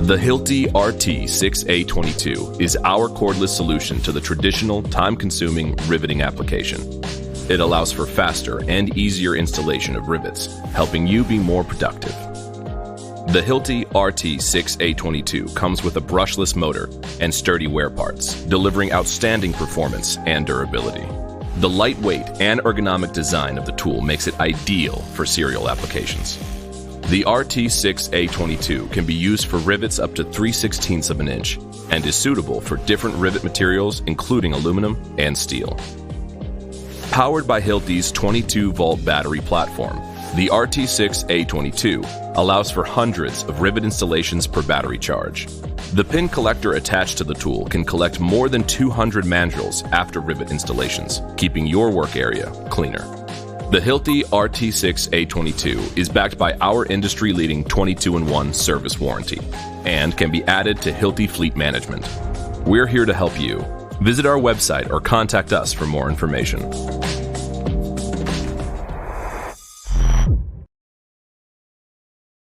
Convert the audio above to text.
The Hilti RT 6A22 is our cordless solution to the traditional, time-consuming riveting application. It allows for faster and easier installation of rivets, helping you be more productive. The Hilti RT 6A22 comes with a brushless motor and sturdy wear parts, delivering outstanding performance and durability. The lightweight and ergonomic design of the tool makes it ideal for serial applications. The RT6A22 can be used for rivets up to 3/16 of an inch and is suitable for different rivet materials including aluminum and steel. Powered by Hilti's 22-volt battery platform, the RT6A22 allows for hundreds of rivet installations per battery charge. The pin collector attached to the tool can collect more than 200 mandrels after rivet installations, keeping your work area cleaner. The Hilti RT6A22 is backed by our industry-leading 22-in-1 service warranty and can be added to Hilti Fleet Management. We're here to help you. Visit our website or contact us for more information.